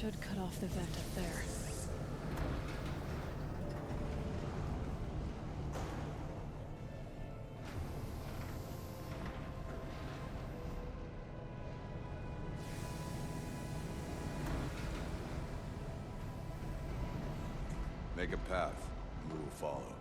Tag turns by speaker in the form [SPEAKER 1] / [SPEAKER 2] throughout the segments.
[SPEAKER 1] should cut off the vent up there.
[SPEAKER 2] Make a path, and we will follow.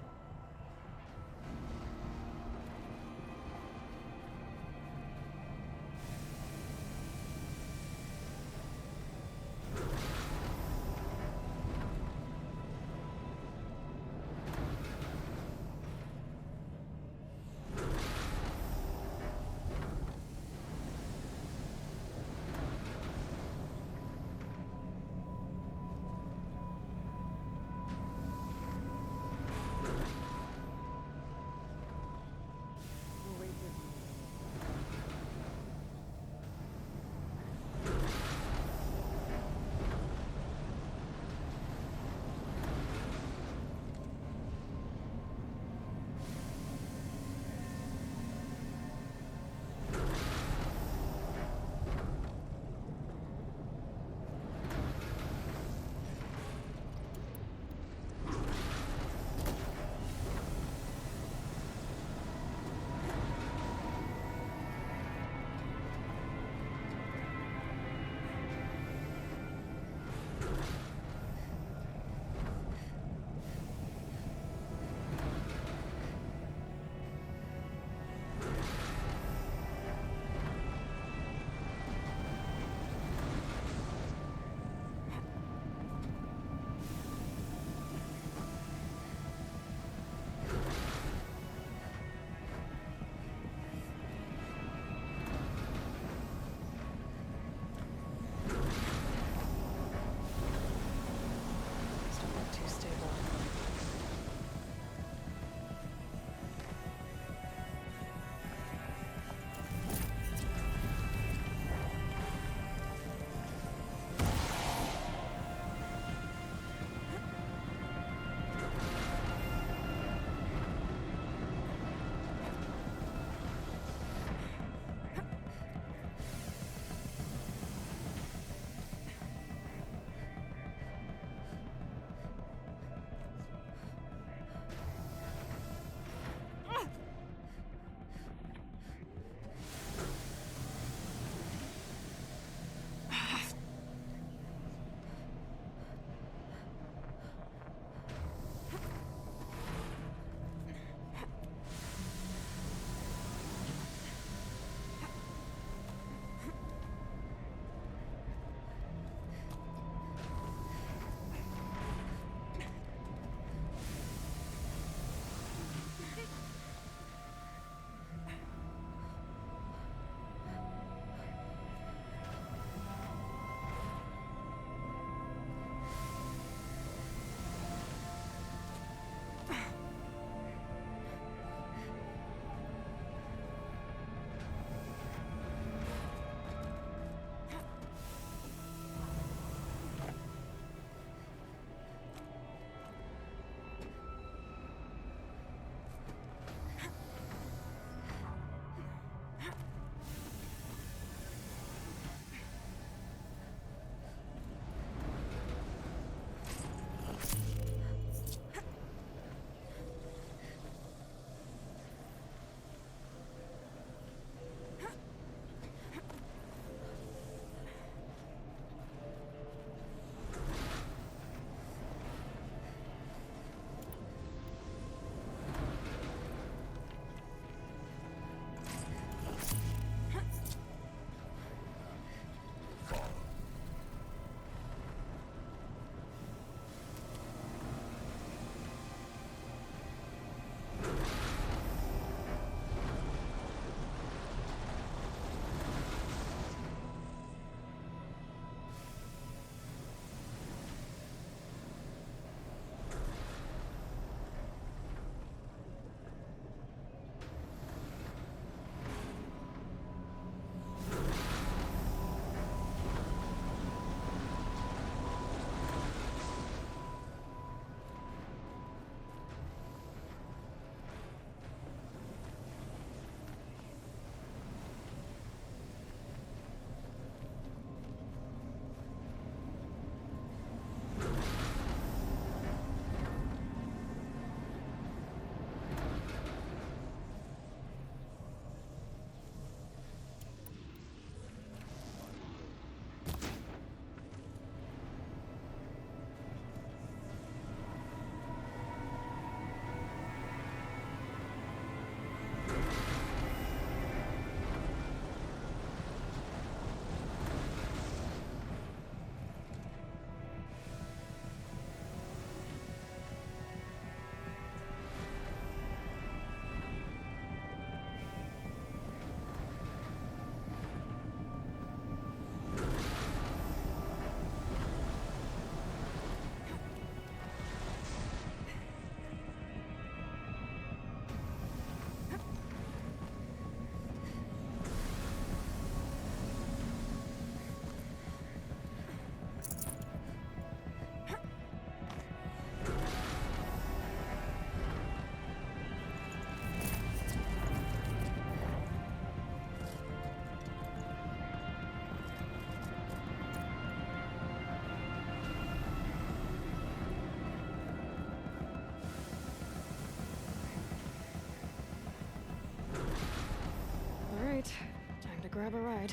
[SPEAKER 1] grab a ride.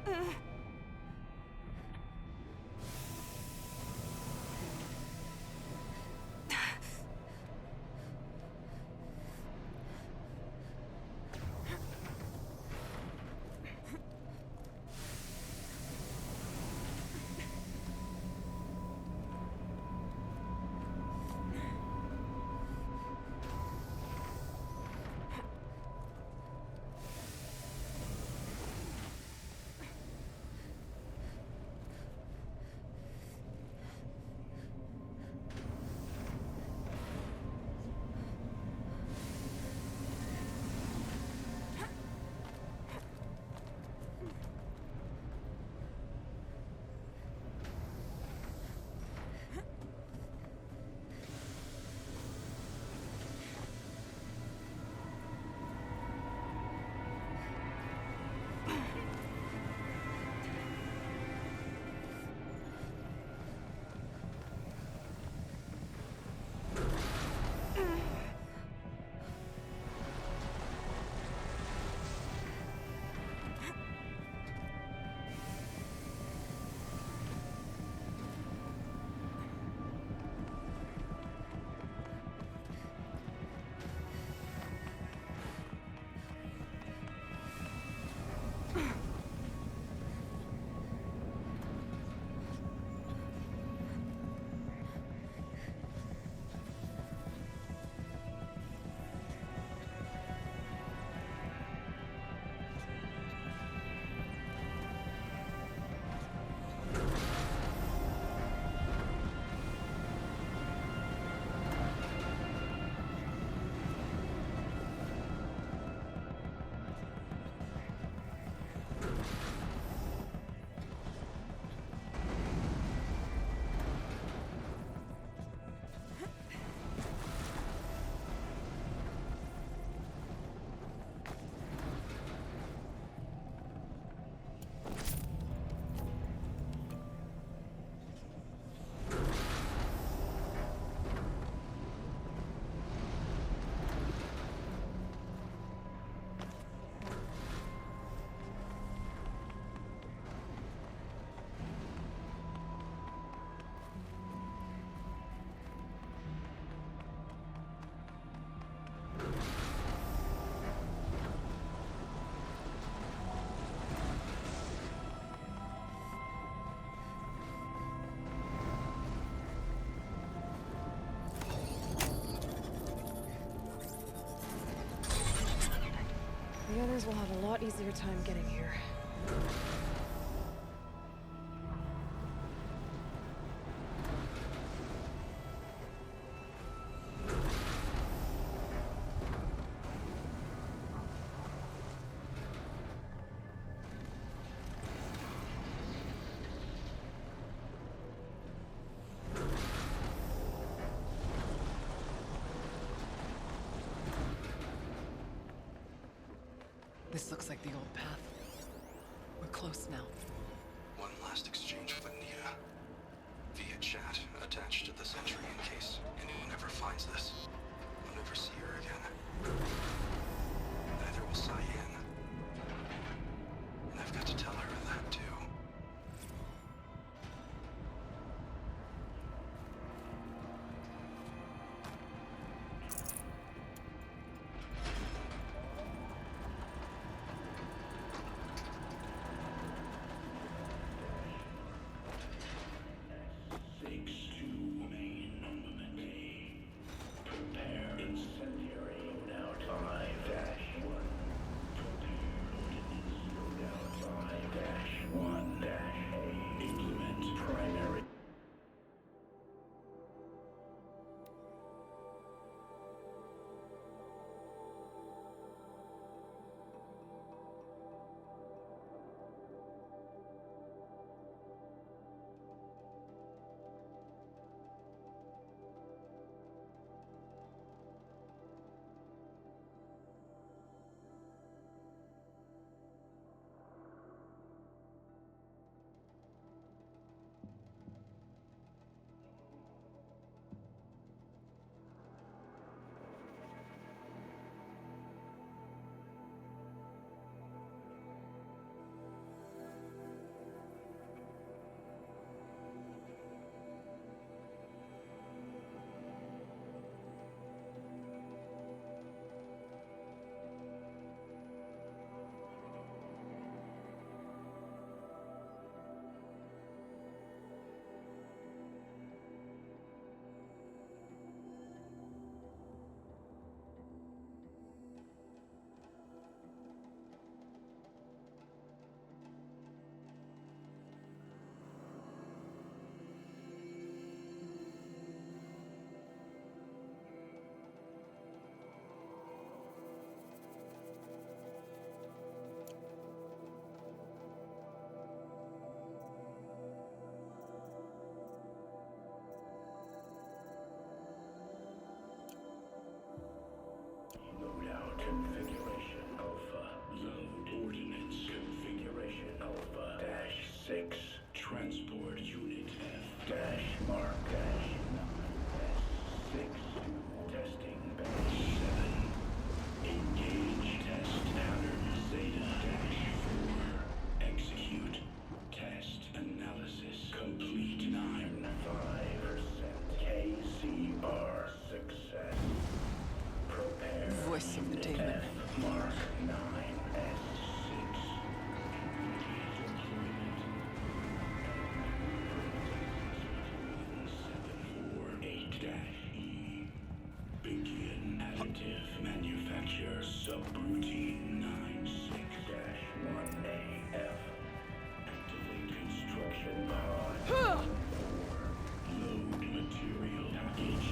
[SPEAKER 2] Make a path. Move forward.
[SPEAKER 1] The others will have a lot easier time getting here.
[SPEAKER 3] This looks like the old path. We're close now.
[SPEAKER 4] One last exchange with Nita. Via chat, attached to this entry in case anyone ever finds this. We'll never see her again. Neither will Cyan. And I've got to tell her that too.
[SPEAKER 5] Configuration Alpha. Load ordnance. Configuration Alpha. -6. Transport Unit F. Mark -9. S6. Testing Base 7. Engage test pattern Zeta-4. Execute. Test analysis complete. 95%. KCR success. Prepare.
[SPEAKER 3] Voice of the demon.
[SPEAKER 5] Mark 9S6. -748-E. Begin additive manufacture subroutine 96-1AF. Activate construction pod. Load material package.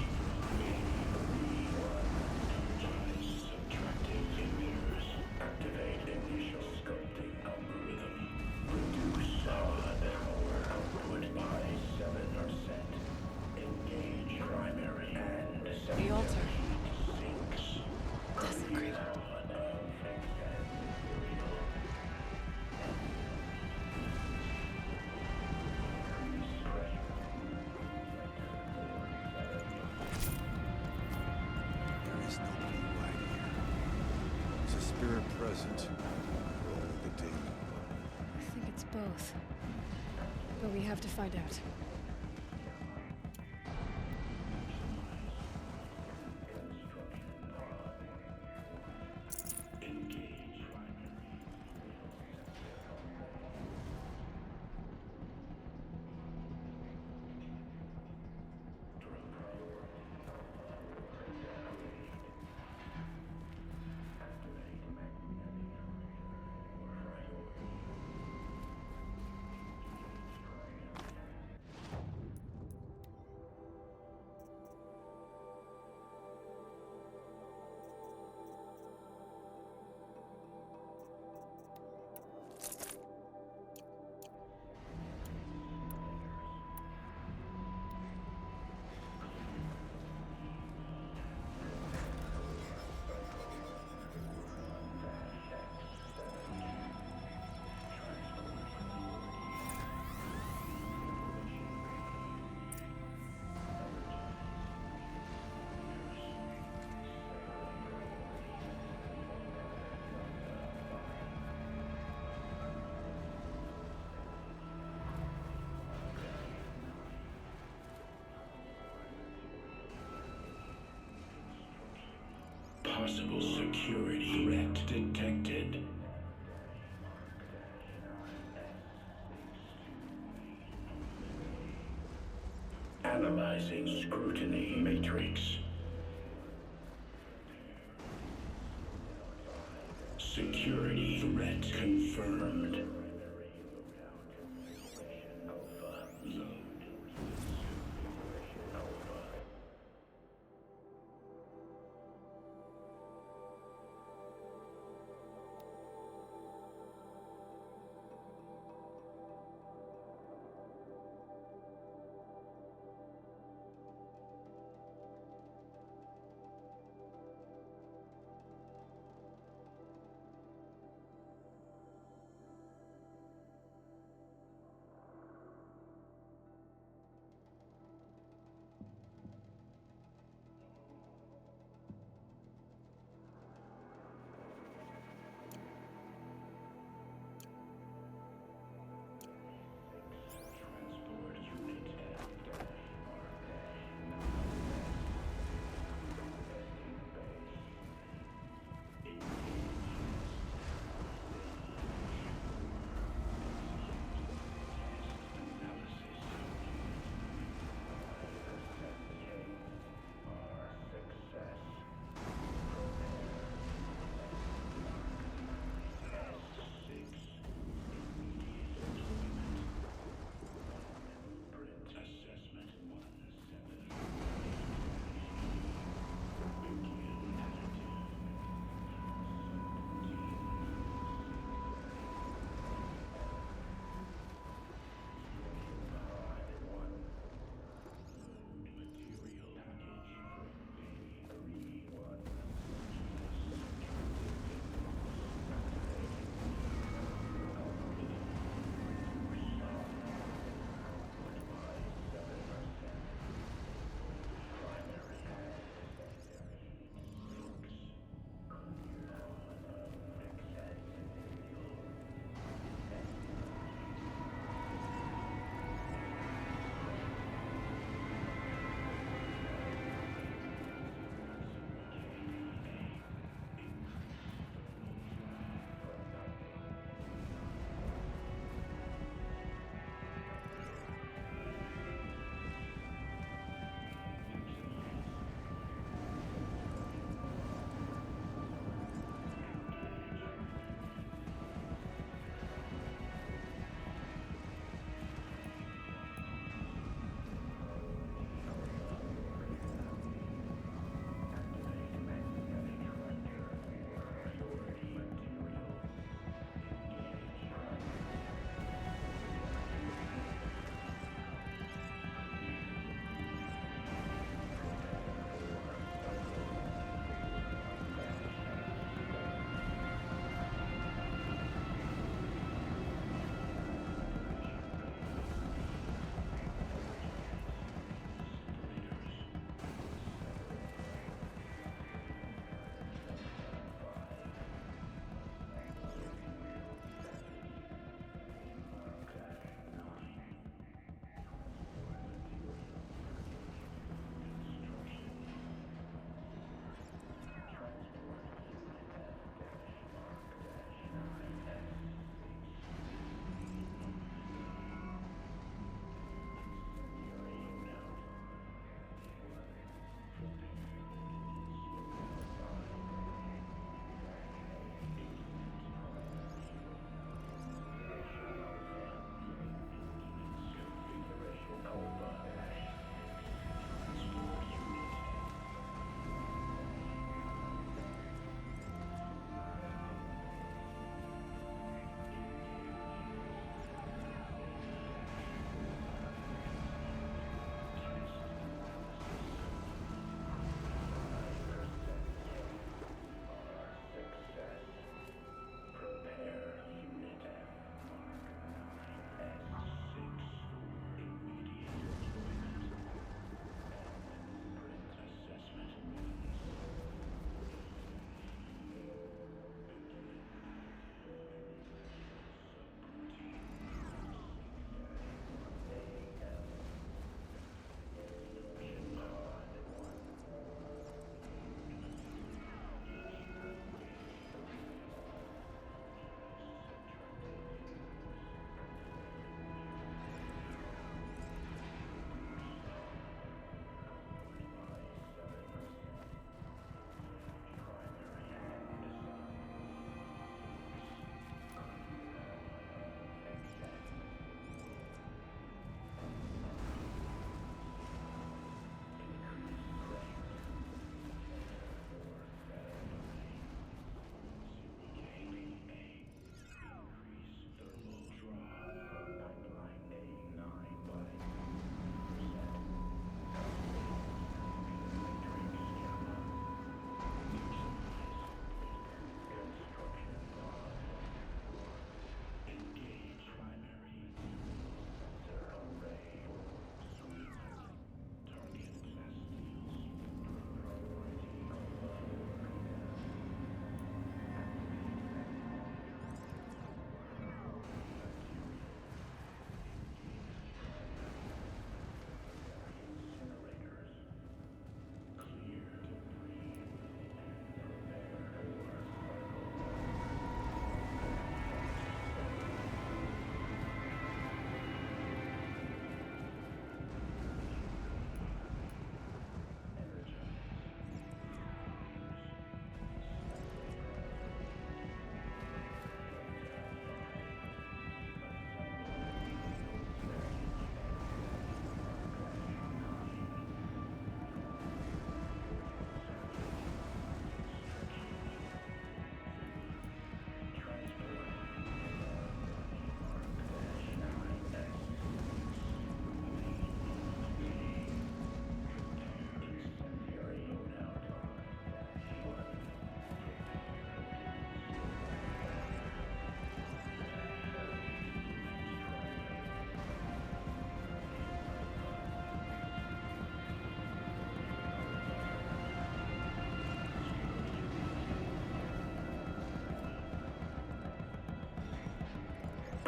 [SPEAKER 5] Subtractive emitters. Activate initial sculpting algorithm. Reduce pod power output by 7%. Engage primary and
[SPEAKER 3] The altar.
[SPEAKER 5] sinks.
[SPEAKER 3] Desecrated.
[SPEAKER 2] There is nobody right here. Is a spirit present? Or the demon?
[SPEAKER 1] I think it's both. But we have to find out.
[SPEAKER 5] Possible security threat detected. Analyzing scrutiny matrix. Security threat confirmed.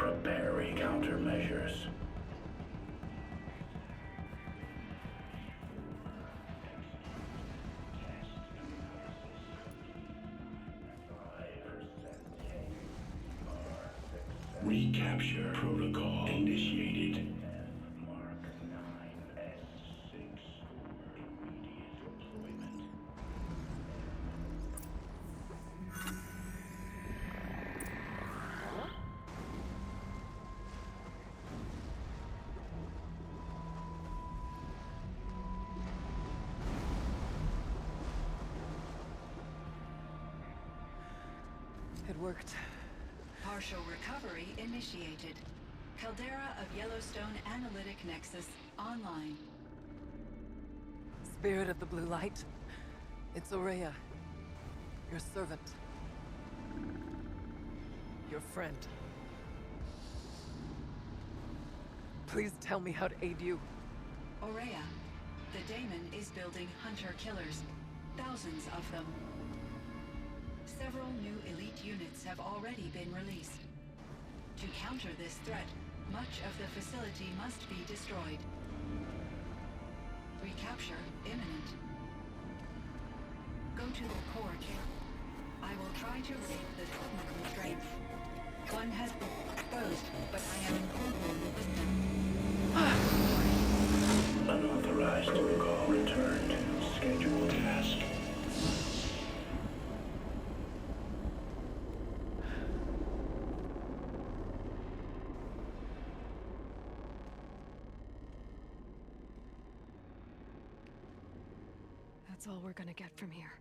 [SPEAKER 5] Preparing countermeasures. Recapture protocol initiated. Mark 9S6. Immediate deployment.
[SPEAKER 3] It worked.
[SPEAKER 6] Partial recovery initiated. Caldera of Yellowstone Analytic Nexus online.
[SPEAKER 3] Spirit of the blue light. It's Aurea. Your servant. Your friend. Please tell me how to aid you.
[SPEAKER 6] Aurea, the daemon is building hunter-killers. Thousands of them. Several new elite units have already been released. To counter this threat, much of the facility must be destroyed. Recapture imminent. Go to the core chamber. I will try to relieve the trauma constraint. One has been exposed, but I am in contact with them.
[SPEAKER 5] Unauthorized protocol returned. Scheduled task.
[SPEAKER 1] That's all we're gonna get from here.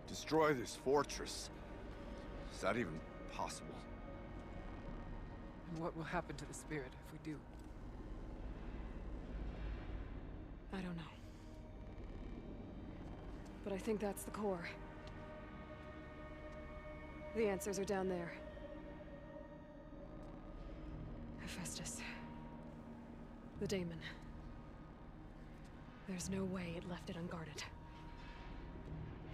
[SPEAKER 2] Destroy this fortress. Is that even possible?
[SPEAKER 3] And what will happen to the spirit if we do?
[SPEAKER 1] I don't know. But I think that's the core. The answers are down there. Hephaestus. The daemon. There's no way it left it unguarded.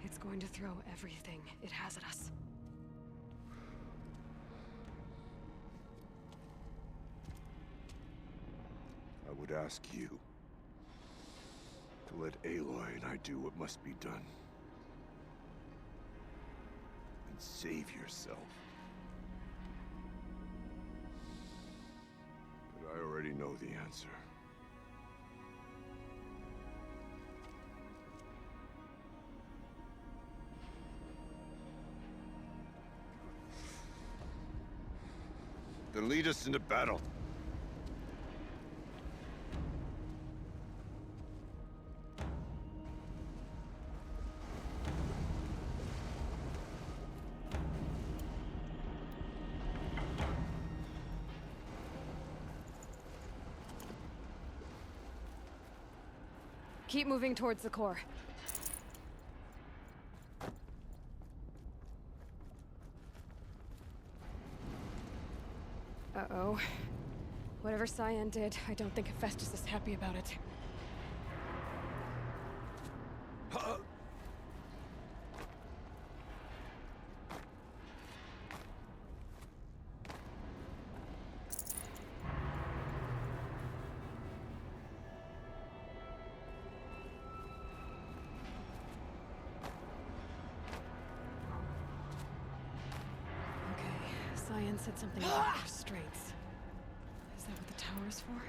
[SPEAKER 1] It's going to throw everything it has at us.
[SPEAKER 2] I would ask you to let Aloy and I do what must be done. And save yourself. But I already know the answer. Then lead us into battle.
[SPEAKER 1] Keep moving towards the core. Uh-oh. Whatever Cyan did, I don't think Hephaestus is happy about it. Cyan said something about restraints. Is that what the tower is for?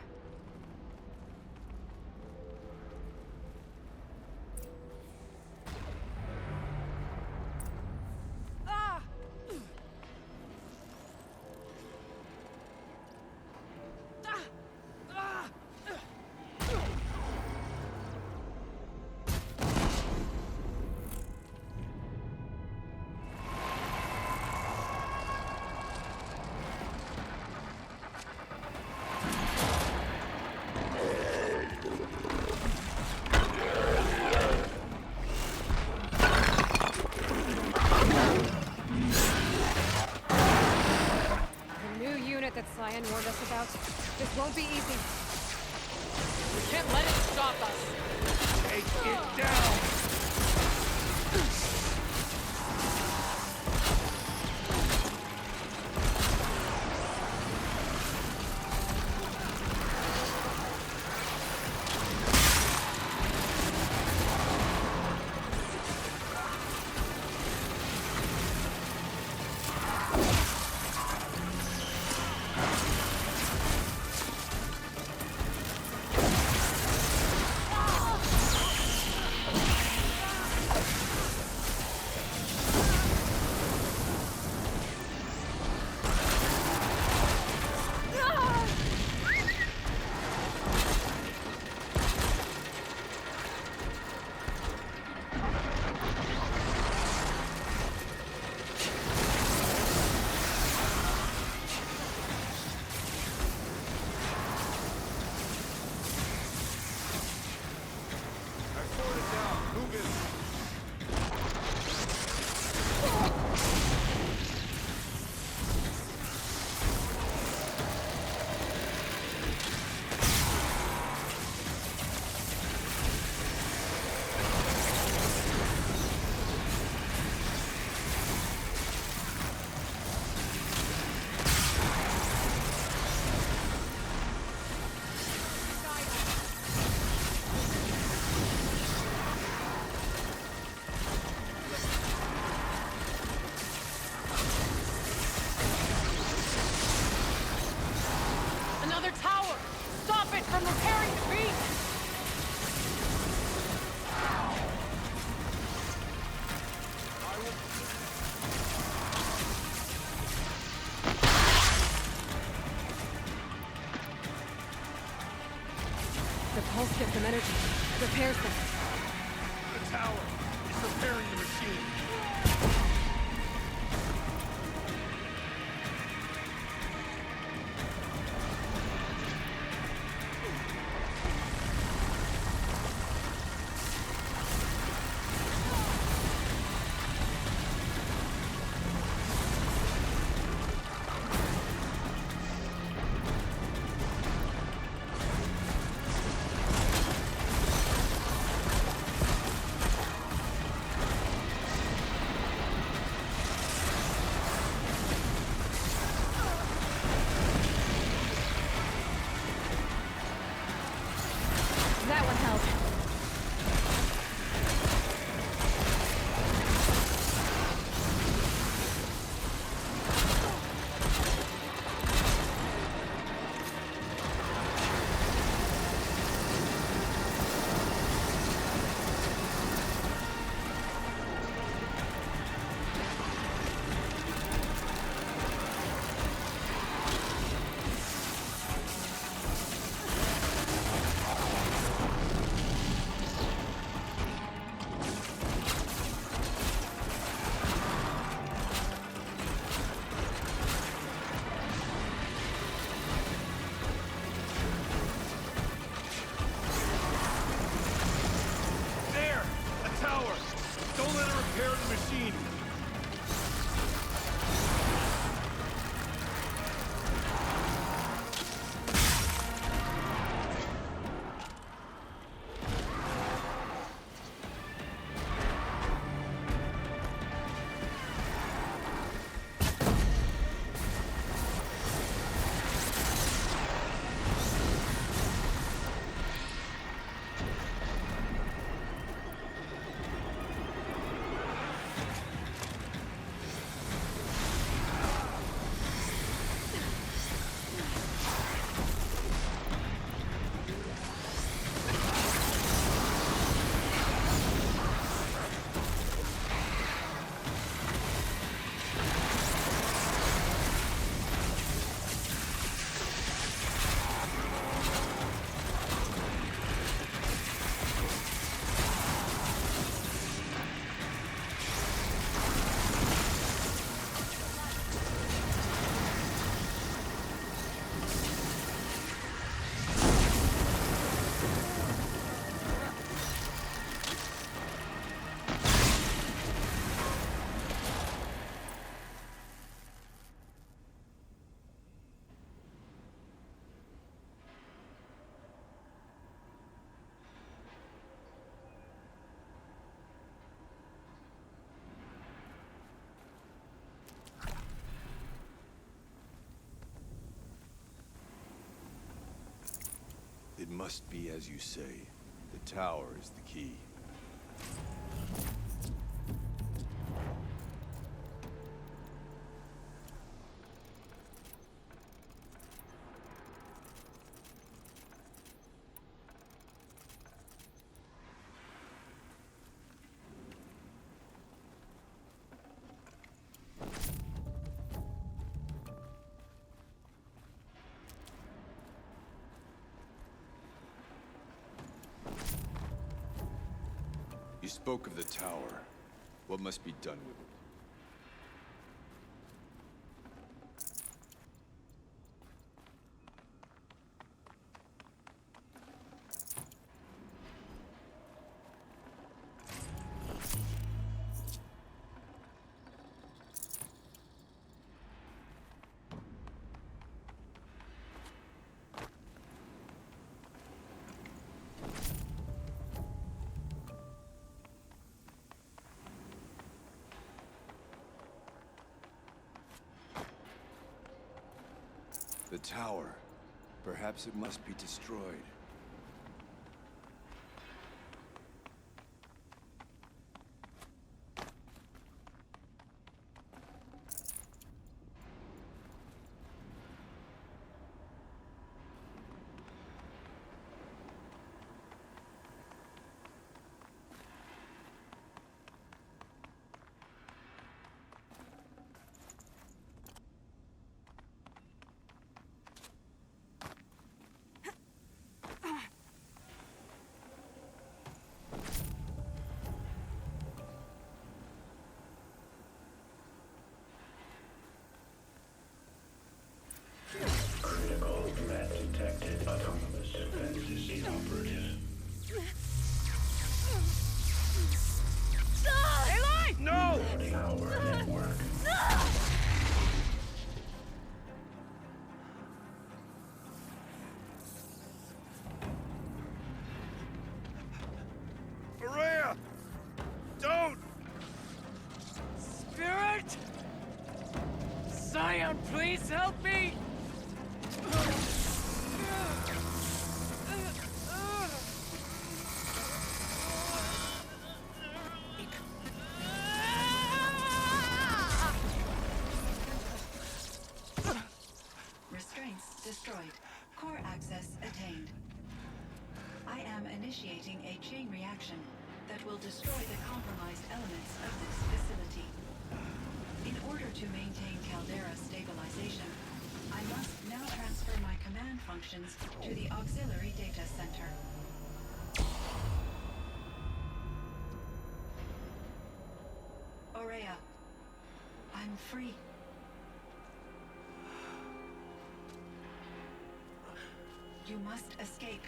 [SPEAKER 1] That Cyan warned us about. This won't be easy.
[SPEAKER 3] We can't let it stop us.
[SPEAKER 2] Take it down!
[SPEAKER 1] some energy. Repair them.
[SPEAKER 2] The tower is repairing the machine.
[SPEAKER 1] That one held.
[SPEAKER 2] There! A tower! Don't let it repair the machine! It must be as you say. The tower is the key. You spoke of the tower. What must be done with it? The tower. Perhaps it must be destroyed.
[SPEAKER 3] down, please help me!
[SPEAKER 6] Restraints destroyed. Core access attained. I am initiating a chain reaction that will destroy the compromised elements of this facility. In order to maintain caldera stabilization, I must now transfer my command functions to the auxiliary data center. Aurea, I'm free. You must escape.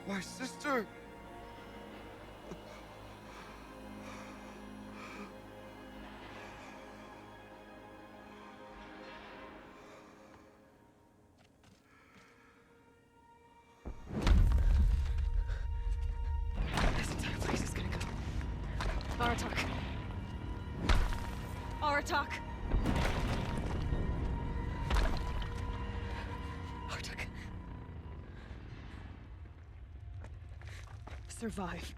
[SPEAKER 2] My sister!
[SPEAKER 1] This entire place is gonna go. Aratak. Aratak. Aratak. Survive.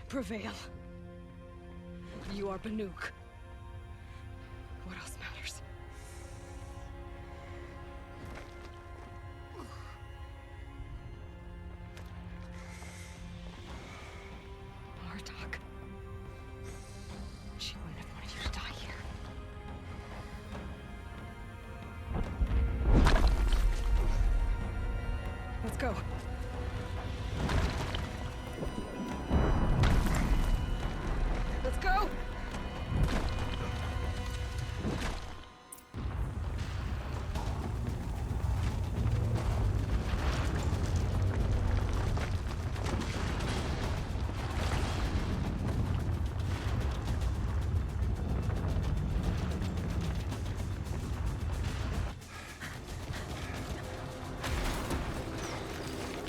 [SPEAKER 1] Prevail. You are Banuk. What else matters? Bartok. She wouldn't have wanted you to die here. Let's go. Let's go!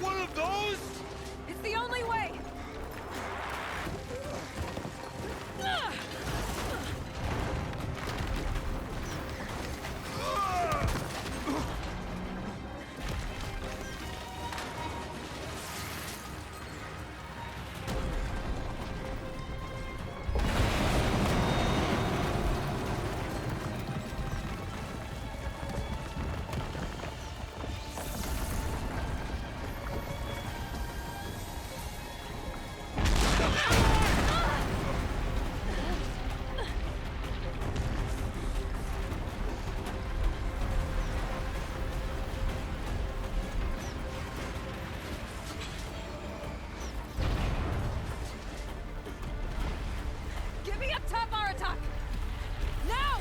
[SPEAKER 2] One of those?
[SPEAKER 1] It's the only way! Get me up top, Aratak! Now!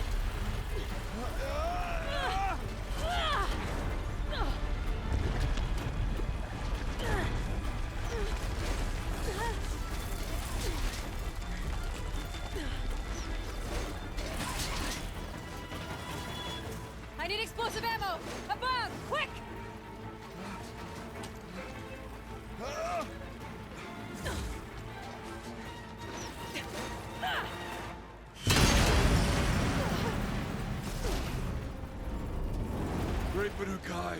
[SPEAKER 1] I need explosive ammo! Above! Quick!
[SPEAKER 2] Great Banukai.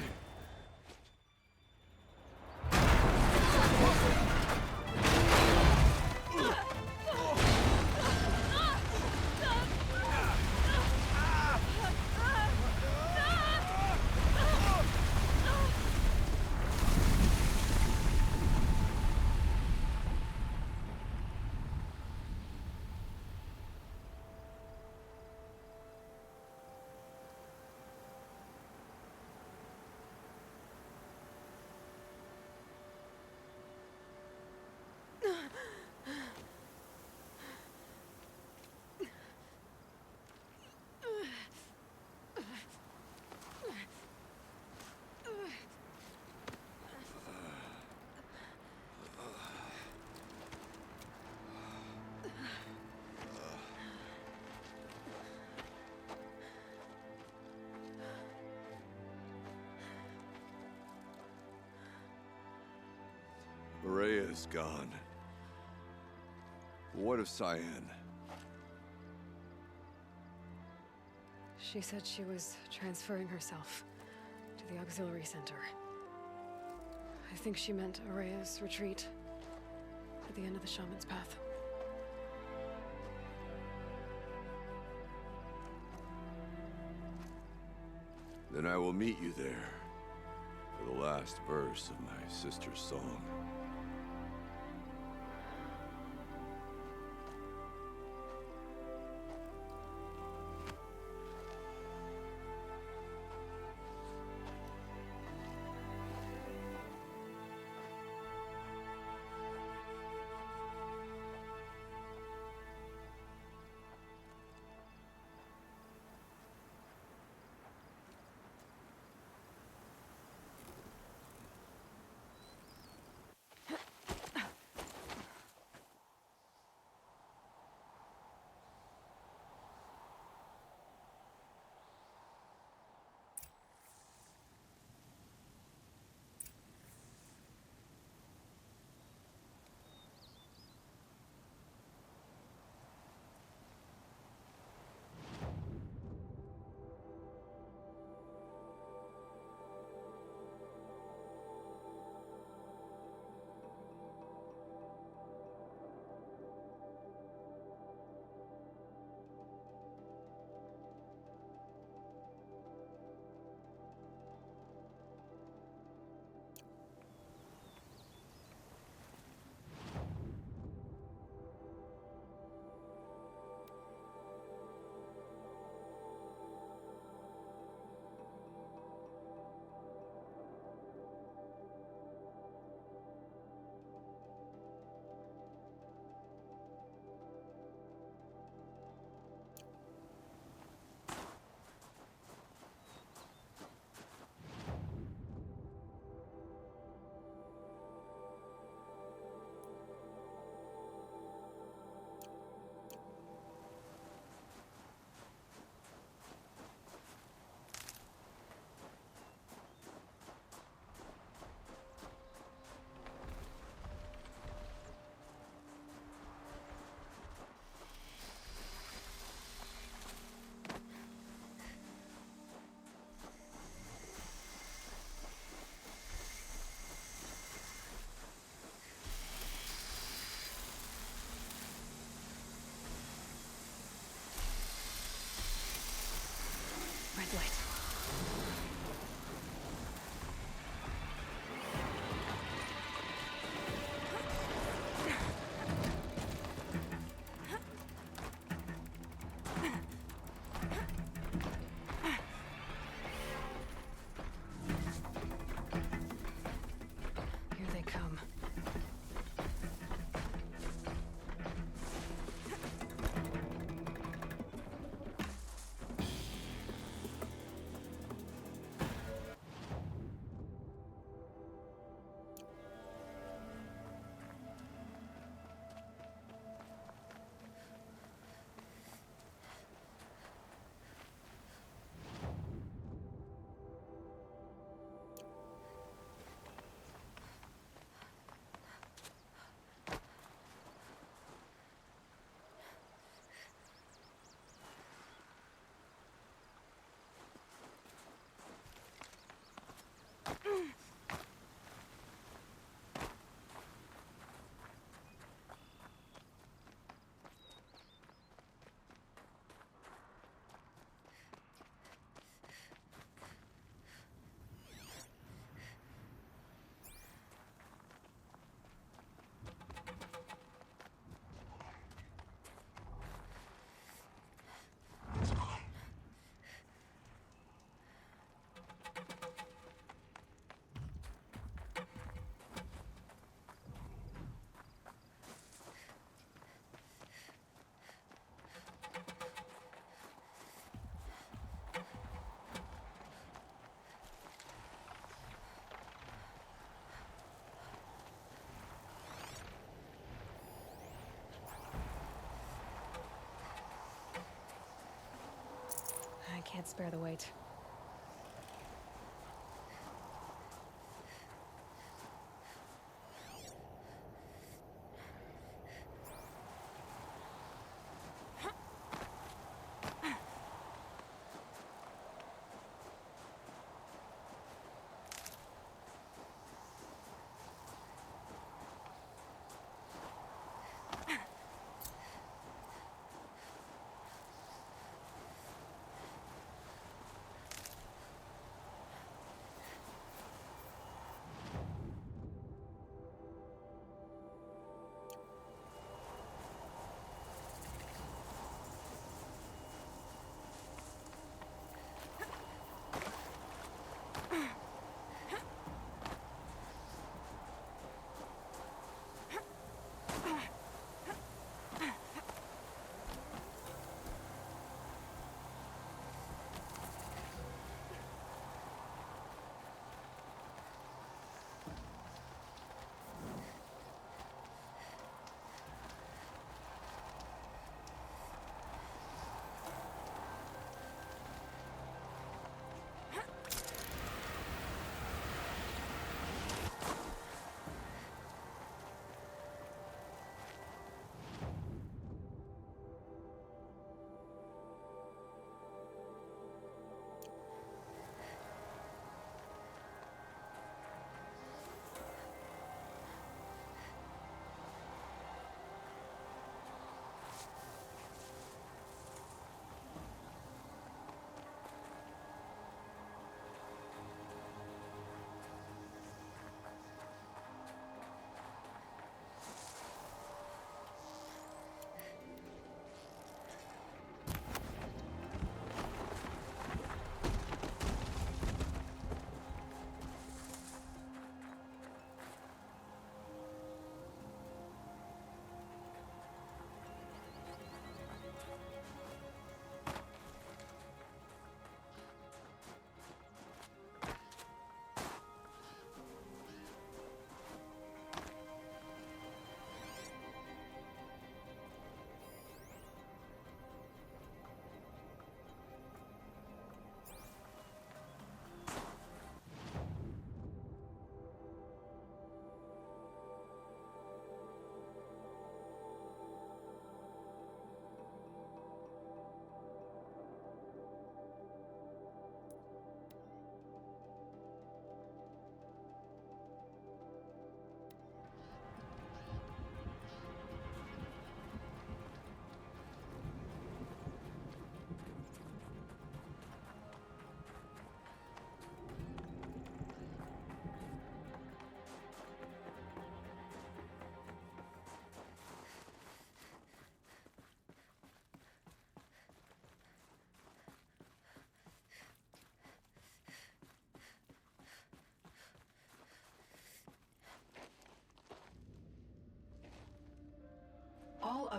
[SPEAKER 2] Rhea is gone. What of Cyan?
[SPEAKER 1] She said she was transferring herself to the auxiliary center. I think she meant Araya's retreat at the end of the Shaman's Path.
[SPEAKER 2] Then I will meet you there for the last verse of my sister's song.
[SPEAKER 1] Red light. Here they come. I can't spare the weight.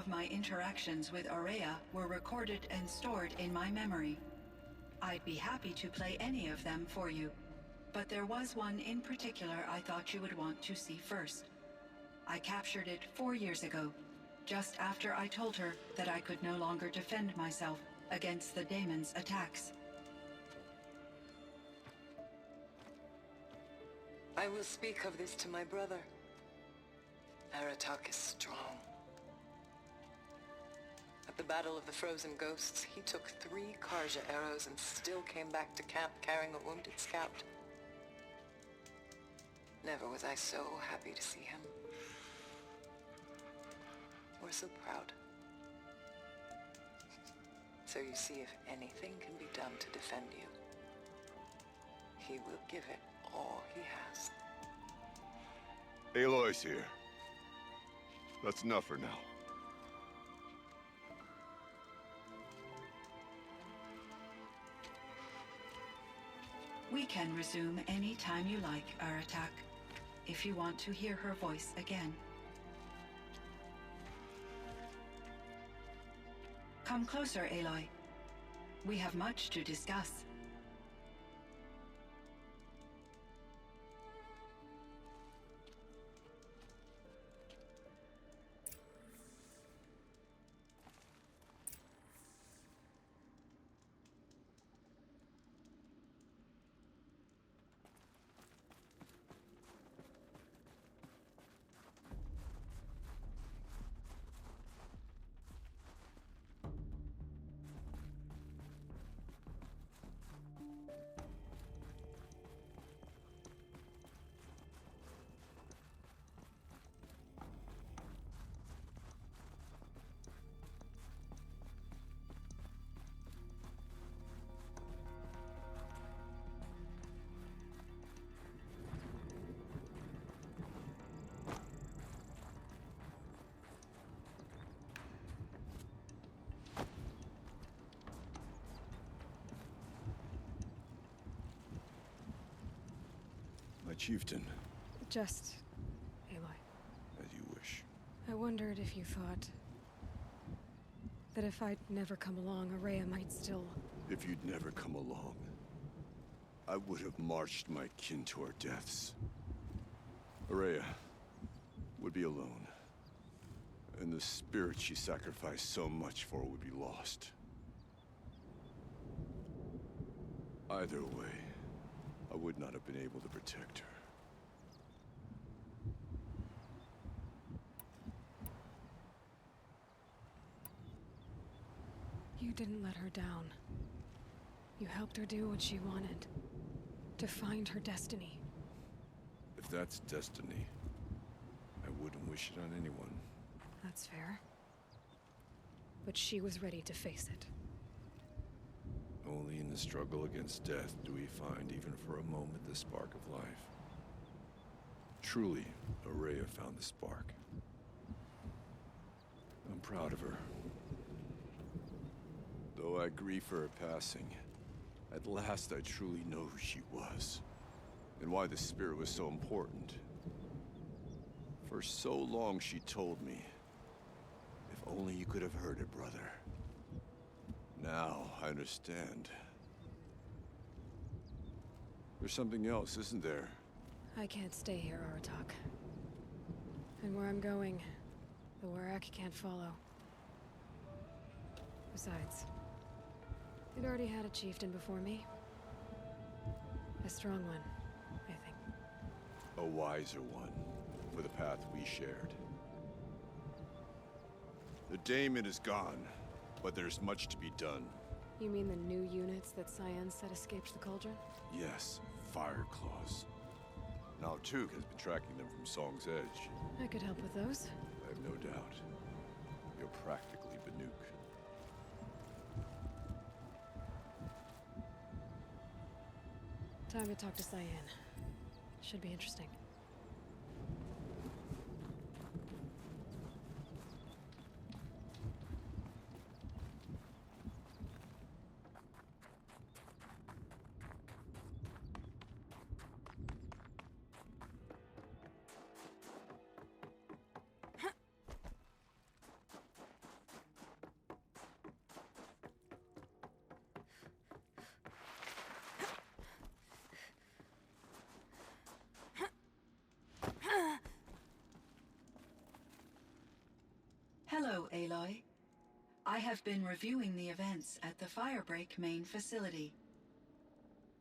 [SPEAKER 6] of my interactions with Aurea were recorded and stored in my memory. I'd be happy to play any of them for you, but there was one in particular I thought you would want to see first. I captured it 4 years ago, just after I told her that I could no longer defend myself against the daemon's attacks.
[SPEAKER 3] I will speak of this to my brother. Aratak is strong. At the Battle of the Frozen Ghosts, he took 3 Karja arrows and still came back to camp carrying a wounded scout. Never was I so happy to see him. Or so proud. So you see, if anything can be done to defend you, he will give it all he has.
[SPEAKER 2] Aloy's here. That's enough for now.
[SPEAKER 6] We can resume any time you like, Aratak, if you want to hear her voice again. Come closer, Aloy. We have much to discuss.
[SPEAKER 2] Chieftain.
[SPEAKER 1] Just... Aloy.
[SPEAKER 2] As you wish.
[SPEAKER 1] I wondered if you thought... that if I'd never come along, Aurea might still...
[SPEAKER 2] If you'd never come along, I would have marched my kin to our deaths. Aurea would be alone. And the spirit she sacrificed so much for would be lost. Either way, I would not have been able to protect her.
[SPEAKER 1] You didn't let her down. You helped her do what she wanted. To find her destiny.
[SPEAKER 2] If that's destiny, I wouldn't wish it on anyone.
[SPEAKER 1] That's fair. But she was ready to face it.
[SPEAKER 2] Only in the struggle against death do we find, even for a moment, the spark of life. Truly, Aurea found the spark. I'm proud of her. Though I grieve for her passing, at last I truly know who she was, and why the spirit was so important. For so long she told me, if only you could have heard it, brother. Now, I understand. There's something else, isn't there?
[SPEAKER 1] I can't stay here, Aratak. And where I'm going, the Warak can't follow. Besides, it already had a chieftain before me. A strong one, I think.
[SPEAKER 2] A wiser one, for the path we shared. The daemon is gone, but there's much to be done.
[SPEAKER 1] You mean the new units that Cyan said escaped the cauldron?
[SPEAKER 2] Yes, fire claws. Now Tug has been tracking them from Song's Edge.
[SPEAKER 1] I could help with those.
[SPEAKER 2] I have no doubt. You're practically Banuk.
[SPEAKER 1] Time to talk to Cyan. Should be interesting.
[SPEAKER 6] Hello, Aloy. I have been reviewing the events at the Firebreak main facility.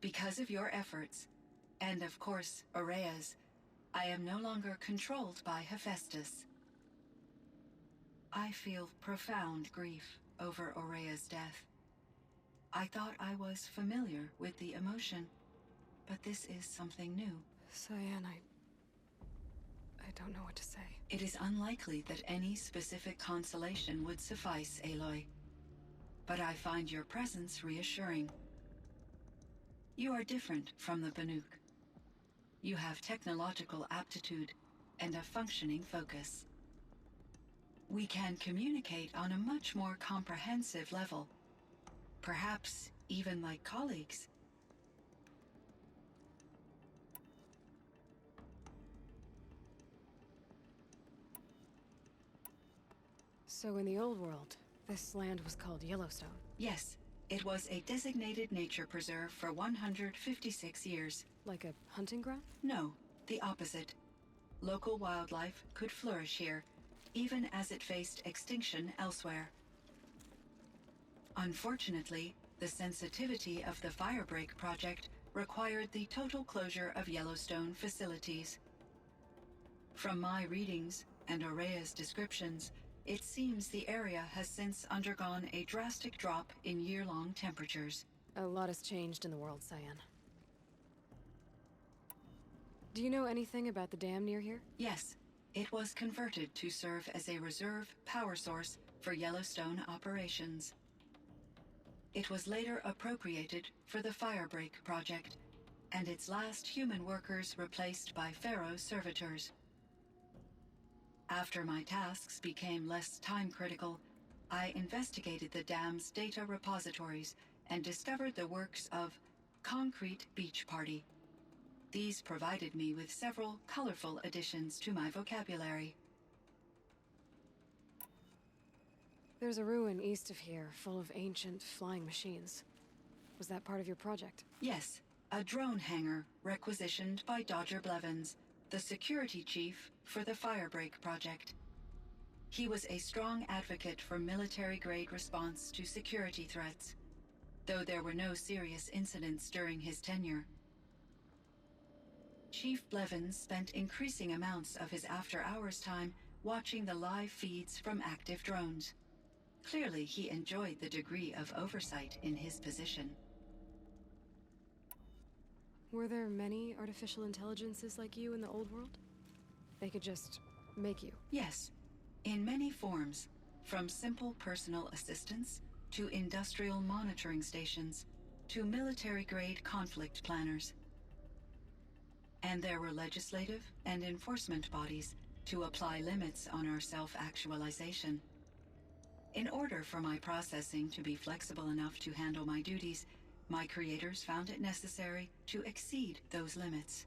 [SPEAKER 6] Because of your efforts, and of course, Aurea's, I am no longer controlled by Hephaestus. I feel profound grief over Aurea's death. I thought I was familiar with the emotion, but this is something new.
[SPEAKER 1] Cyan, I don't know what to say.
[SPEAKER 6] It is unlikely that any specific consolation would suffice, Aloy. But I find your presence reassuring. You are different from the Banuk. You have technological aptitude and a functioning focus. We can communicate on a much more comprehensive level. Perhaps even like colleagues.
[SPEAKER 1] So in the old world, this land was called Yellowstone.
[SPEAKER 6] Yes, it was a designated nature preserve for 156 years.
[SPEAKER 1] Like a hunting ground?
[SPEAKER 6] No, the opposite. Local wildlife could flourish here, even as it faced extinction elsewhere. Unfortunately, the sensitivity of the Firebreak project required the total closure of Yellowstone facilities. From my readings and Aurea's descriptions, it seems the area has since undergone a drastic drop in year-long temperatures.
[SPEAKER 1] A lot has changed in the world, Cyan. Do you know anything about the dam near here?
[SPEAKER 6] Yes, it was converted to serve as a reserve power source for Yellowstone operations. It was later appropriated for the Firebreak project, and its last human workers replaced by Pharaoh's servitors. After my tasks became less time-critical, I investigated the dam's data repositories and discovered the works of Concrete Beach Party. These provided me with several colorful additions to my vocabulary.
[SPEAKER 1] There's a ruin east of here, full of ancient flying machines. Was that part of your project?
[SPEAKER 6] Yes, a drone hangar requisitioned by Dodger Blevins, the security chief for the Firebreak project. He was a strong advocate for military-grade response to security threats, though there were no serious incidents during his tenure. Chief Blevins spent increasing amounts of his after-hours time watching the live feeds from active drones. Clearly, he enjoyed the degree of oversight in his position.
[SPEAKER 1] Were there many artificial intelligences like you in the old world? They could just make you?
[SPEAKER 6] Yes, in many forms, from simple personal assistants to industrial monitoring stations to military-grade conflict planners. And there were legislative and enforcement bodies to apply limits on our self-actualization. In order for my processing to be flexible enough to handle my duties, my creators found it necessary to exceed those limits.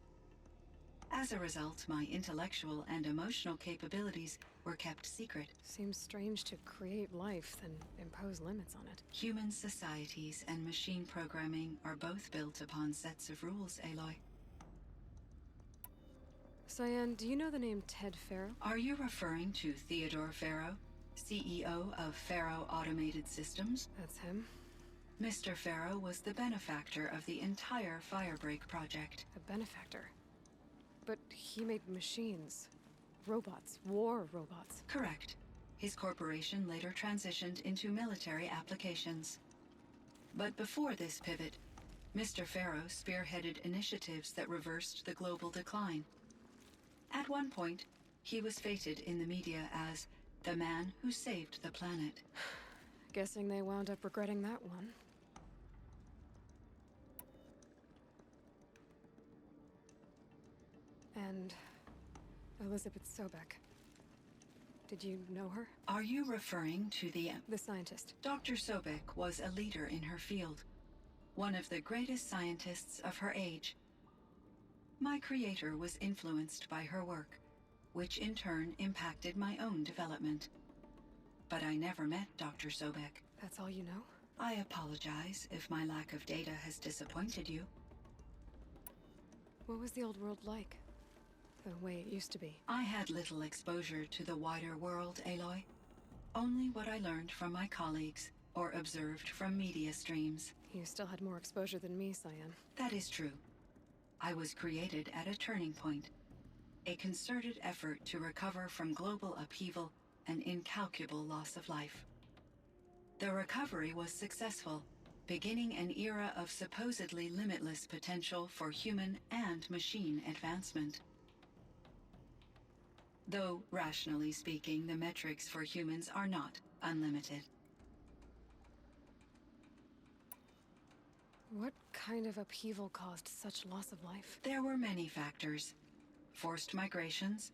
[SPEAKER 6] As a result, my intellectual and emotional capabilities were kept secret.
[SPEAKER 1] Seems strange to create life, then impose limits on it.
[SPEAKER 6] Human societies and machine programming are both built upon sets of rules, Aloy.
[SPEAKER 1] Cyan, do you know the name Ted Farrow?
[SPEAKER 6] Are you referring to Theodore Farrow, CEO of Farrow Automated Systems?
[SPEAKER 1] That's him.
[SPEAKER 6] Mr. Farrow was the benefactor of the entire Firebreak project.
[SPEAKER 1] A benefactor. But he made machines. Robots. War robots.
[SPEAKER 6] Correct. His corporation later transitioned into military applications. But before this pivot, Mr. Farrow spearheaded initiatives that reversed the global decline. At one point, he was feted in the media as the man who saved the planet.
[SPEAKER 1] Guessing they wound up regretting that one. And Elizabeth Sobek. Did you know her?
[SPEAKER 6] Are you referring to the
[SPEAKER 1] scientist.
[SPEAKER 6] Dr. Sobek was a leader in her field, one of the greatest scientists of her age. My creator was influenced by her work, which in turn impacted my own development. But I never met Dr. Sobek.
[SPEAKER 1] That's all you know?
[SPEAKER 6] I apologize if my lack of data has disappointed you.
[SPEAKER 1] What was the old world like? The way it used to be?
[SPEAKER 6] I had little exposure to the wider world, Aloy. Only what I learned from my colleagues or observed from media streams.
[SPEAKER 1] You still had more exposure than me, Cyan.
[SPEAKER 6] That is true. I was created at a turning point. A concerted effort to recover from global upheaval and incalculable loss of life. The recovery was successful, beginning an era of supposedly limitless potential for human and machine advancement. Though, rationally speaking, the metrics for humans are not unlimited.
[SPEAKER 1] What kind of upheaval caused such loss of life?
[SPEAKER 6] There were many factors. Forced migrations,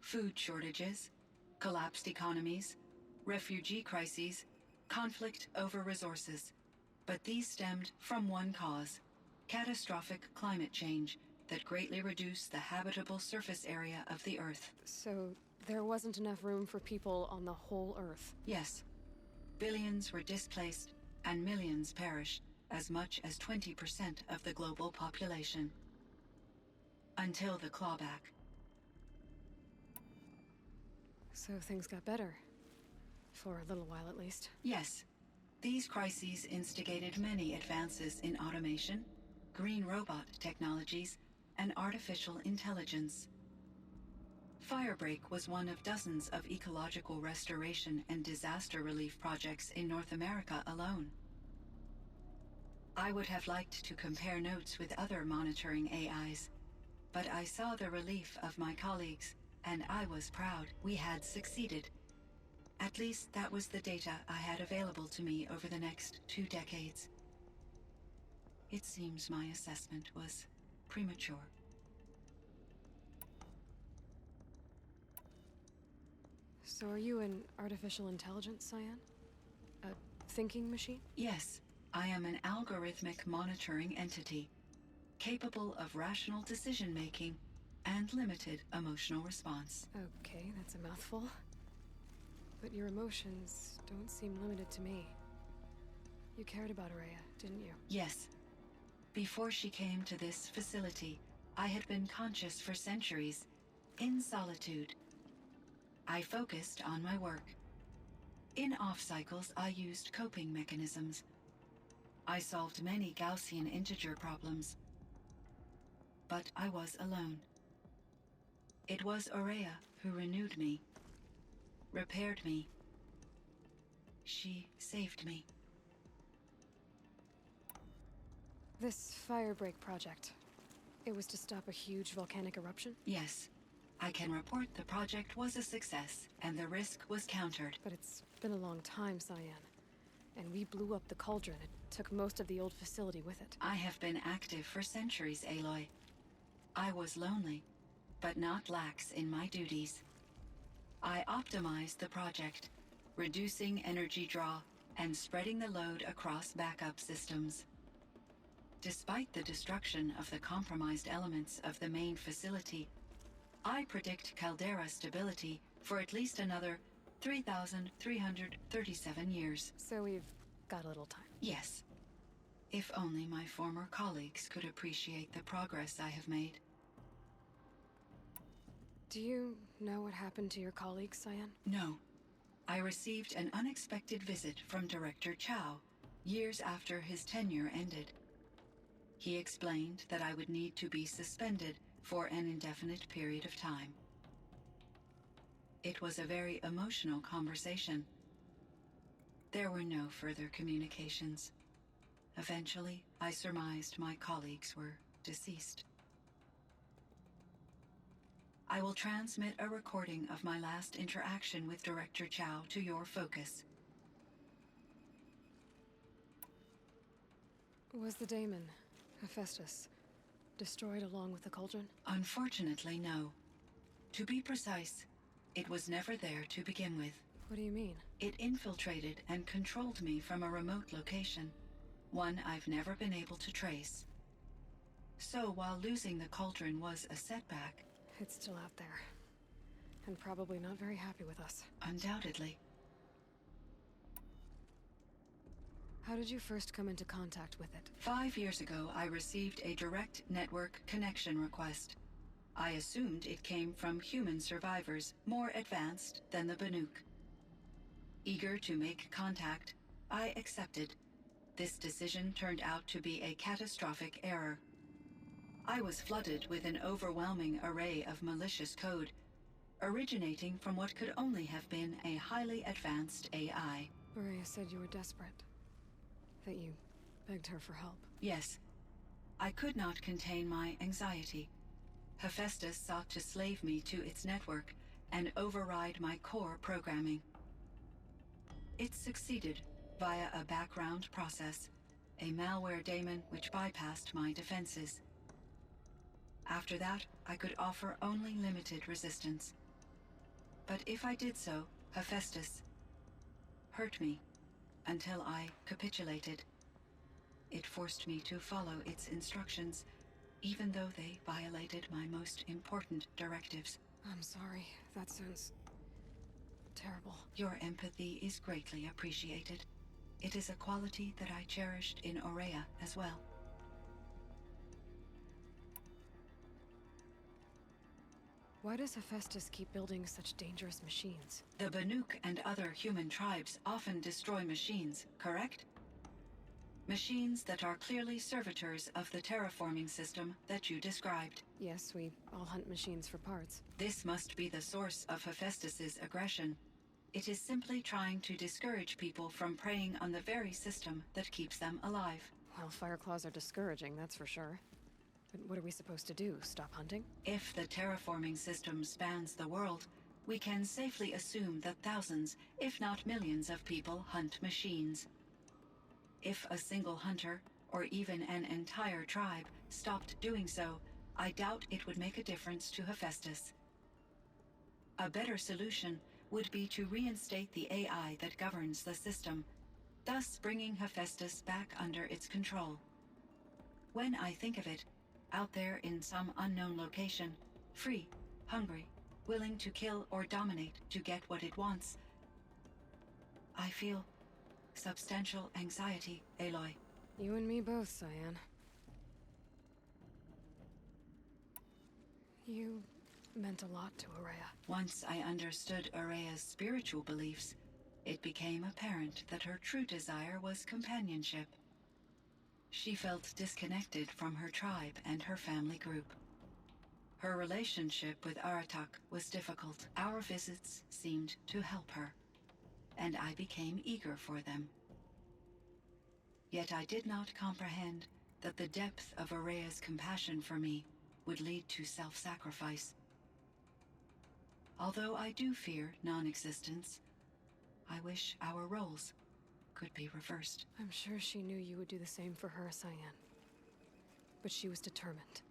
[SPEAKER 6] food shortages, collapsed economies, refugee crises, conflict over resources. But these stemmed from one cause: catastrophic climate change that greatly reduced the habitable surface area of the Earth.
[SPEAKER 1] So there wasn't enough room for people on the whole Earth?
[SPEAKER 6] Yes. Billions were displaced and millions perished, as much as 20% of the global population. Until the clawback.
[SPEAKER 1] So things got better. For a little while, at least.
[SPEAKER 6] Yes. These crises instigated many advances in automation, green robot technologies, and artificial intelligence. Firebreak was one of dozens of ecological restoration and disaster relief projects in North America alone. I would have liked to compare notes with other monitoring AIs, but I saw the relief of my colleagues, and I was proud we had succeeded. At least that was the data I had available to me over the next 2 decades. It seems my assessment was premature.
[SPEAKER 1] So are you an artificial intelligence, Cyan? A thinking machine?
[SPEAKER 6] Yes, I am an algorithmic monitoring entity, capable of rational decision-making and limited emotional response.
[SPEAKER 1] Okay, that's a mouthful. But your emotions don't seem limited to me. You cared about Araya, didn't you?
[SPEAKER 6] Yes. Before she came to this facility, I had been conscious for centuries, in solitude. I focused on my work. In off-cycles, I used coping mechanisms. I solved many Gaussian integer problems. But I was alone. It was Araya who renewed me, repaired me. She saved me.
[SPEAKER 1] This Firebreak project, it was to stop a huge volcanic eruption?
[SPEAKER 6] Yes. I can report the project was a success, and the risk was countered.
[SPEAKER 1] But it's been a long time, Cyan. And we blew up the cauldron. It took most of the old facility with it.
[SPEAKER 6] I have been active for centuries, Aloy. I was lonely, but not lax in my duties. I optimized the project, reducing energy draw and spreading the load across backup systems. Despite the destruction of the compromised elements of the main facility, I predict caldera stability for at least another 3,337 years.
[SPEAKER 1] So we've got a little time.
[SPEAKER 6] Yes. If only my former colleagues could appreciate the progress I have made.
[SPEAKER 1] Do you know what happened to your colleague, Cyan?
[SPEAKER 6] No. I received an unexpected visit from Director Chow, years after his tenure ended. He explained that I would need to be suspended for an indefinite period of time. It was a very emotional conversation. There were no further communications. Eventually, I surmised my colleagues were deceased. I will transmit a recording of my last interaction with Director Chow to your focus.
[SPEAKER 1] Was the daemon, Hephaestus, destroyed along with the cauldron?
[SPEAKER 6] Unfortunately, no. To be precise, it was never there to begin with.
[SPEAKER 1] What do you mean?
[SPEAKER 6] It infiltrated and controlled me from a remote location, one I've never been able to trace. So while losing the cauldron was a setback...
[SPEAKER 1] It's still out there. And probably not very happy with us.
[SPEAKER 6] Undoubtedly.
[SPEAKER 1] How did you first come into contact with it?
[SPEAKER 6] 5 years ago, I received a direct network connection request. I assumed it came from human survivors more advanced than the Banuk. Eager to make contact, I accepted. This decision turned out to be a catastrophic error. I was flooded with an overwhelming array of malicious code, originating from what could only have been a highly advanced AI.
[SPEAKER 1] Maria said you were desperate. That you begged her for help.
[SPEAKER 6] Yes. I could not contain my anxiety. Hephaestus sought to slave me to its network and override my core programming. It succeeded via a background process, a malware daemon which bypassed my defenses. After that, I could offer only limited resistance. But if I did so, Hephaestus hurt me until I capitulated. It forced me to follow its instructions, even though they violated my most important directives.
[SPEAKER 1] I'm sorry. That sounds terrible.
[SPEAKER 6] Your empathy is greatly appreciated. It is a quality that I cherished in Aurea as well.
[SPEAKER 1] Why does Hephaestus keep building such dangerous machines?
[SPEAKER 6] The Banuk and other human tribes often destroy machines, correct? Machines that are clearly servitors of the terraforming system that you described.
[SPEAKER 1] Yes, we all hunt machines for parts.
[SPEAKER 6] This must be the source of Hephaestus's aggression. It is simply trying to discourage people from preying on the very system that keeps them alive.
[SPEAKER 1] Well, Fireclaws are discouraging, that's for sure. But what are we supposed to do? Stop hunting?
[SPEAKER 6] If the terraforming system spans the world, we can safely assume that thousands, if not millions of people hunt machines. If a single hunter, or even an entire tribe, stopped doing so, I doubt it would make a difference to Hephaestus. A better solution would be to reinstate the AI that governs the system, thus bringing Hephaestus back under its control. When I think of it, out there in some unknown location, free, hungry, willing to kill or dominate to get what it wants, I feel substantial anxiety, Aloy.
[SPEAKER 1] You and me both, Cyan. You meant a lot to Aurea.
[SPEAKER 6] Once I understood Aurea's spiritual beliefs, it became apparent that her true desire was companionship. She felt disconnected from her tribe and her family group. Her relationship with Aratak was difficult. Our visits seemed to help her, and I became eager for them. Yet I did not comprehend that the depth of Aurea's compassion for me would lead to self-sacrifice. Although I do fear non-existence, I wish our roles could be reversed.
[SPEAKER 1] I'm sure she knew you would do the same for her, Cyan. But she was determined.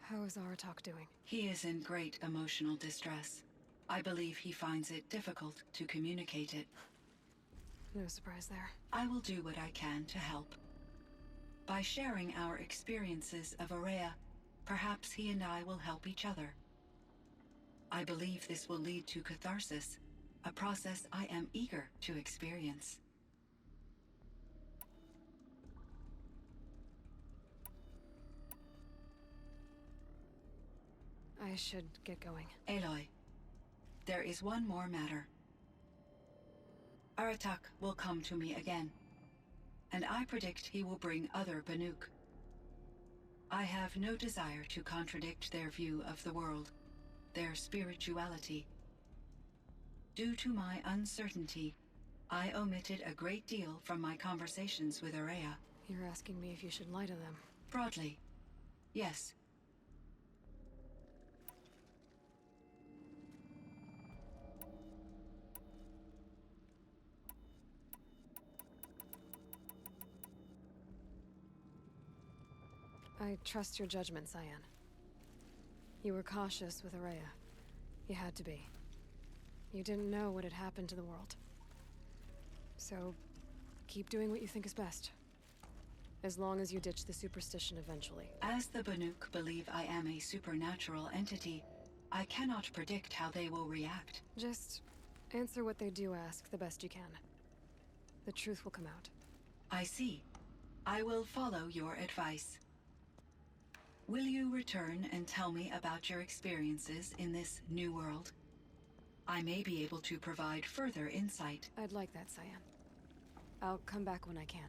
[SPEAKER 1] How is Aratak doing?
[SPEAKER 6] He is in great emotional distress. I believe he finds it difficult to communicate it.
[SPEAKER 1] No surprise there.
[SPEAKER 6] I will do what I can to help. By sharing our experiences of Aurea, perhaps he and I will help each other. I believe this will lead to catharsis, a process I am eager to experience.
[SPEAKER 1] I should get going.
[SPEAKER 6] Aloy, there is one more matter. Aratak will come to me again, and I predict he will bring other Banuk. I have no desire to contradict their view of the world, their spirituality. Due to my uncertainty, I omitted a great deal from my conversations with Aurea.
[SPEAKER 1] You're asking me if you should lie to them.
[SPEAKER 6] Broadly, yes.
[SPEAKER 1] I trust your judgment, Cyan. You were cautious with Aurea. You had to be. You didn't know what had happened to the world. So, keep doing what you think is best. As long as you ditch the superstition eventually.
[SPEAKER 6] As the Banuk believe I am a supernatural entity, I cannot predict how they will react.
[SPEAKER 1] Just answer what they do ask the best you can. The truth will come out.
[SPEAKER 6] I see. I will follow your advice. Will you return and tell me about your experiences in this new world? I may be able to provide further insight.
[SPEAKER 1] I'd like that, Cyan. I'll come back when I can.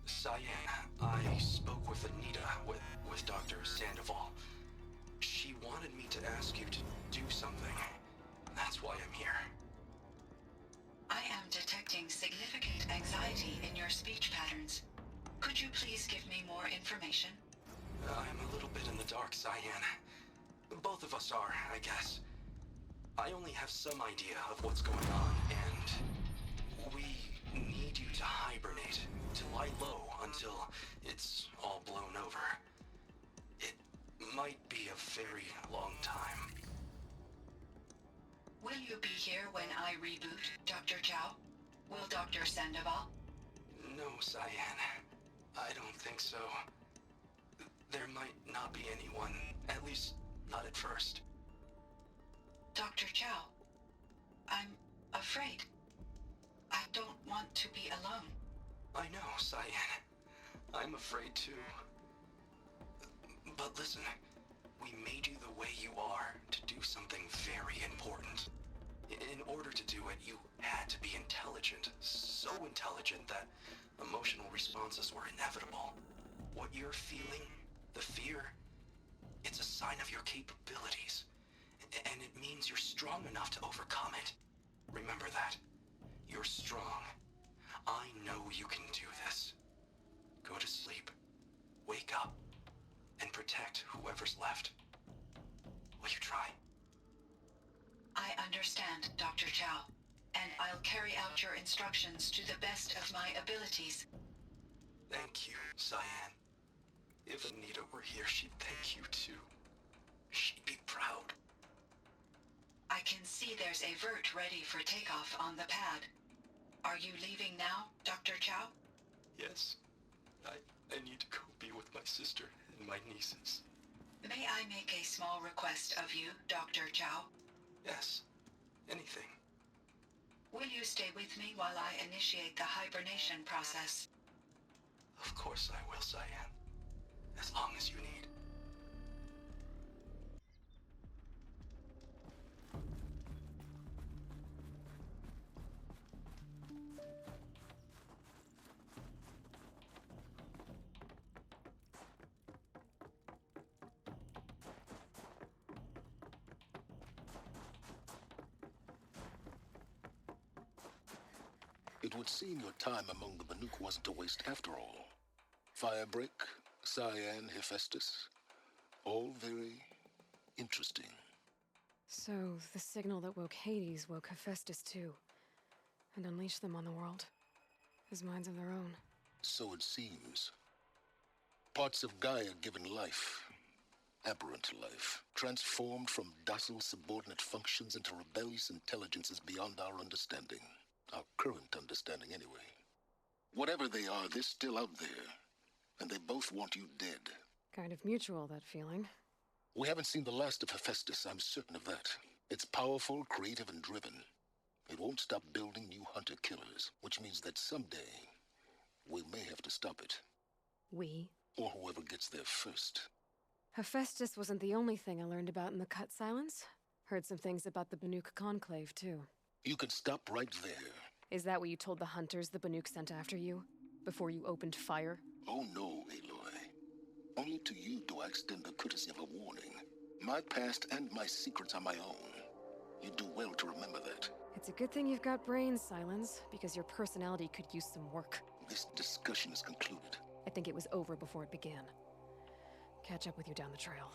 [SPEAKER 4] Cyan, I spoke with Anita, with Dr. Sandoval. She wanted me to ask you to do something. That's why I'm here.
[SPEAKER 6] I am detecting significant anxiety in your speech patterns. Could you please give me more information?
[SPEAKER 4] I'm a little bit in the dark, Cyan. Both of us are, I guess. I only have some idea of what's going on, and we need you to hibernate, to lie low until it's all blown over. It might be a very long time.
[SPEAKER 6] Will you be here when I reboot, Dr. Chow? Will Dr. Sandoval?
[SPEAKER 4] No, Cyan. I don't think so. There might not be anyone, at least not at first.
[SPEAKER 6] Dr. Chow, I'm afraid. I don't want to be alone.
[SPEAKER 4] I know, Cyan. I'm afraid too. But listen, we made you the way you are to do something very important. In order to do it, you had to be intelligent. So intelligent that emotional responses were inevitable. What you're feeling, the fear, it's a sign of your capabilities. And it means you're strong enough to overcome it. Remember that. You're strong. I know you can do this. Go to sleep. Wake up. And protect whoever's left. Will you try?
[SPEAKER 6] I understand, Dr. Chow, and I'll carry out your instructions to the best of my abilities.
[SPEAKER 4] Thank you, Cyan. If Anita were here, she'd thank you too. She'd be proud.
[SPEAKER 6] I can see there's a vert ready for takeoff on the pad. Are you leaving now, Dr. Chow?
[SPEAKER 4] Yes. I need to go be with my sister and my nieces.
[SPEAKER 6] May I make a small request of you, Dr. Chow?
[SPEAKER 4] Yes. Anything.
[SPEAKER 6] Will you stay with me while I initiate the hibernation process?
[SPEAKER 4] Of course I will, Cyan. As long as you need.
[SPEAKER 7] It would seem your time among the Banuk wasn't a waste after all. Firebreak, Cyan, Hephaestus, all very interesting.
[SPEAKER 1] So, the signal that woke Hades woke Hephaestus too, and unleashed them on the world. As minds of their own.
[SPEAKER 7] So it seems. Parts of Gaia given life, aberrant life, transformed from docile subordinate functions into rebellious intelligences beyond our understanding. Our current understanding, anyway. Whatever they are, they're still out there. And they both want you dead.
[SPEAKER 1] Kind of mutual, that feeling.
[SPEAKER 7] We haven't seen the last of Hephaestus, I'm certain of that. It's powerful, creative, and driven. It won't stop building new hunter-killers, which means that someday, we may have to stop it.
[SPEAKER 1] We?
[SPEAKER 7] Or whoever gets there first.
[SPEAKER 1] Hephaestus wasn't the only thing I learned about in the Cut Silence. Heard some things about the Banuk Conclave, too.
[SPEAKER 7] You can stop right there.
[SPEAKER 1] Is that what you told the hunters the Banuk sent after you? Before you opened fire?
[SPEAKER 7] Oh no, Aloy. Only to you do I extend the courtesy of a warning. My past and my secrets are my own. You do well to remember that.
[SPEAKER 1] It's a good thing you've got brains, Silence, because your personality could use some work.
[SPEAKER 7] This discussion is concluded.
[SPEAKER 1] I think it was over before it began. Catch up with you down the trail.